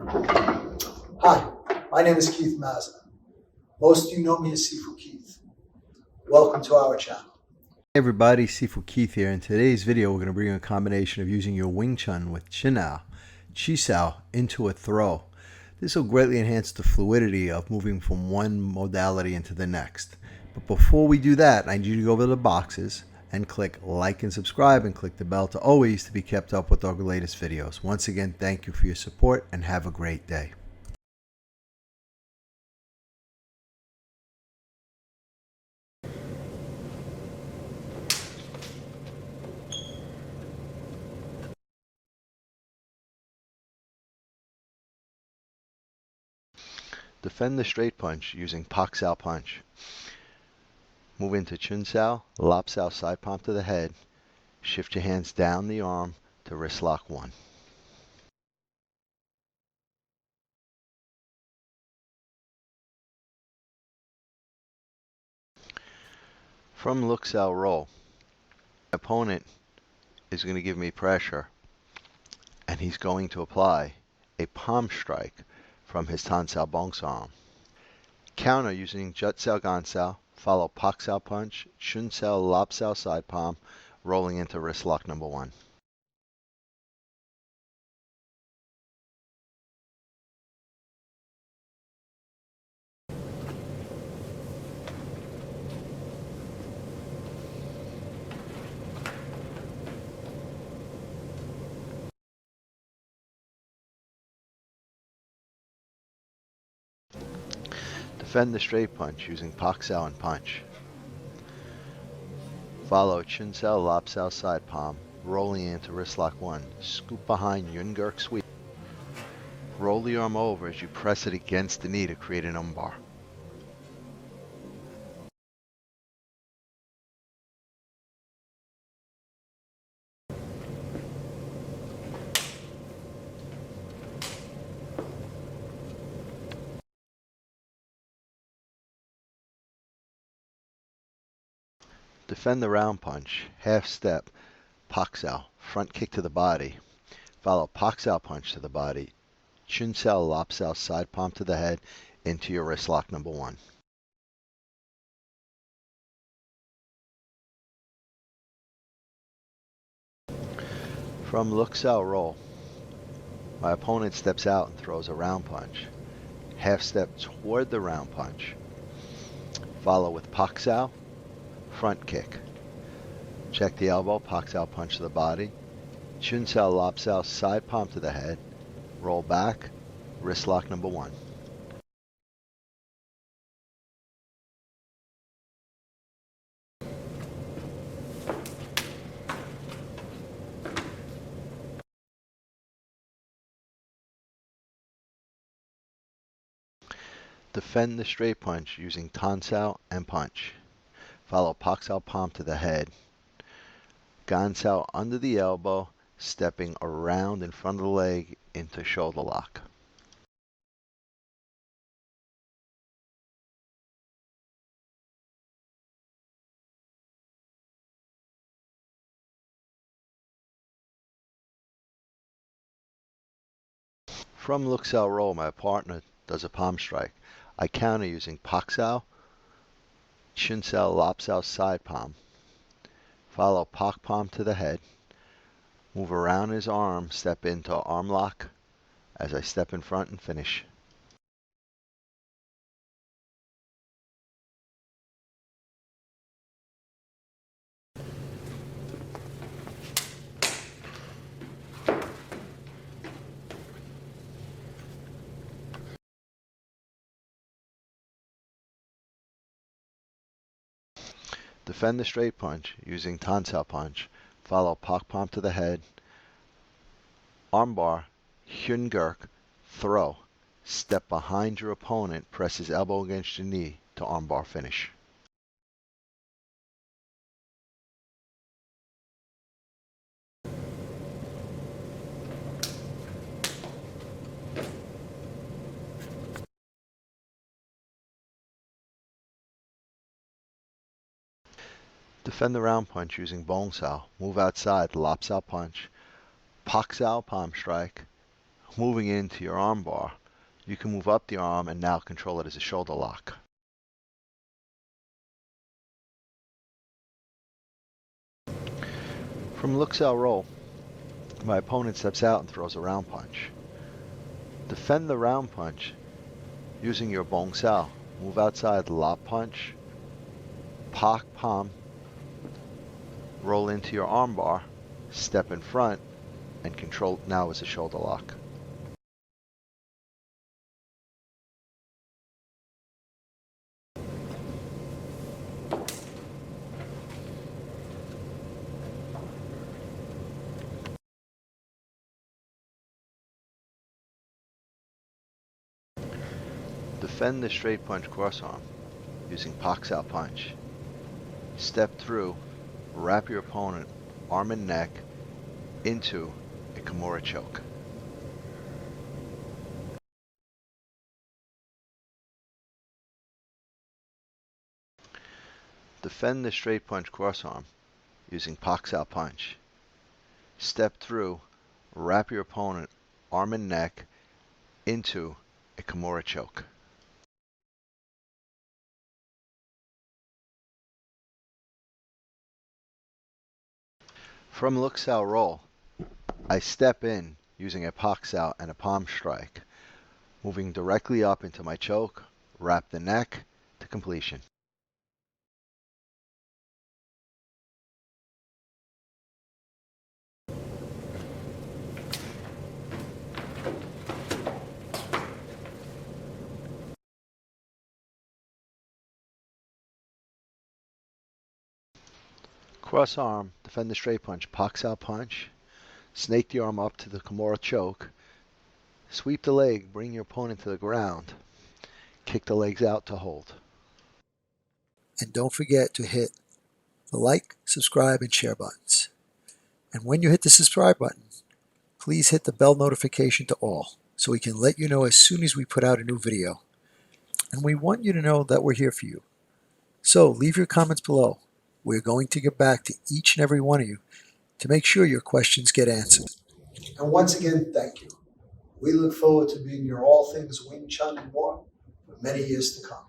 Hi, my name is Keith Mazza. Most of you know me as Sifu Keith. Welcome to our channel. Hey everybody, Sifu Keith here. In today's video, we're going to bring you a combination of using your Wing Chun with Chunau, Chisao into a throw. This will greatly enhance the fluidity of moving from one modality into the next. But before we do that, I need you to go over to the boxes and click like and subscribe and click the bell to always to be kept up with our latest videos. Once again, thank you for your support and have a great day. Defend the straight punch using Papal punch. Move into Chun Sao, lopsal side palm to the head. Shift your hands down the arm to wrist lock 1. From lopsal roll, my opponent is going to give me pressure, and he's going to apply a palm strike from his tan sao bong arm. Counter using jut sao gan sao, follow pak sao punch, chun sao lopsal side palm, rolling into wrist lock number 1. Defend the straight punch using pak sao and punch. Follow chun sao lopsal side palm, rolling into wrist lock 1. Scoop behind yun gurk sweep. Roll the arm over as you press it against the knee to create an umbar. Defend the round punch, half step, pak sao, front kick to the body. Follow pak sao punch to the body, chun sao lopsal side palm to the head into your wrist lock number 1. From lopsal roll, my opponent steps out and throws a round punch. Half step toward the round punch. Follow with pak sao, front kick. Check the elbow, pak sao punch to the body. Chun sao lopsal side palm to the head. Roll back, wrist lock number 1. Defend the straight punch using tan sao and punch. Follow pak sao palm to the head. Gan sao under the elbow, stepping around in front of the leg into shoulder lock. From lopsal roll, my partner does a palm strike. I counter using pak sao, chun sao lopsal side palm. Follow pak palm to the head. Move around his arm, step into arm lock as I step in front and finish. Defend the straight punch using tan sao punch. Follow pak palm to the head. Armbar, hyun gurk, throw. Step behind your opponent, press his elbow against your knee to armbar finish. Defend the round punch using bong sao. Move outside, lopsal punch. Pak sao palm strike. moving into your arm bar, you can move up the arm and now control it as a shoulder lock. From lopsal roll, my opponent steps out and throws a round punch. Defend the round punch using your bong sao. Move outside the lop punch, pak palm, roll into your arm bar, step in front, and control now as a shoulder lock. Defend the straight punch crossarm using pak sao punch. Step through, wrap your opponent arm and neck into a Kimura choke. Defend the straight punch crossarm using pak sao punch. Step through, wrap your opponent arm and neck into a Kimura choke. From lopsal roll, I step in using a pak sao and a palm strike, moving directly up into my choke, wrap the neck to completion. Cross arm, defend the straight punch, pak sao punch, snake the arm up to the Kimura choke, sweep the leg, bring your opponent to the ground, kick the legs out to hold. And don't forget to hit the like, subscribe, and share buttons. And when you hit the subscribe button, please hit the bell notification to all so we can let you know as soon as we put out a new video. And we want you to know that we're here for you. So leave your comments below. We're going to get back to each and every one of you to make sure your questions get answered. And once again, thank you. We look forward to being your all things Wing Chun and more for many years to come.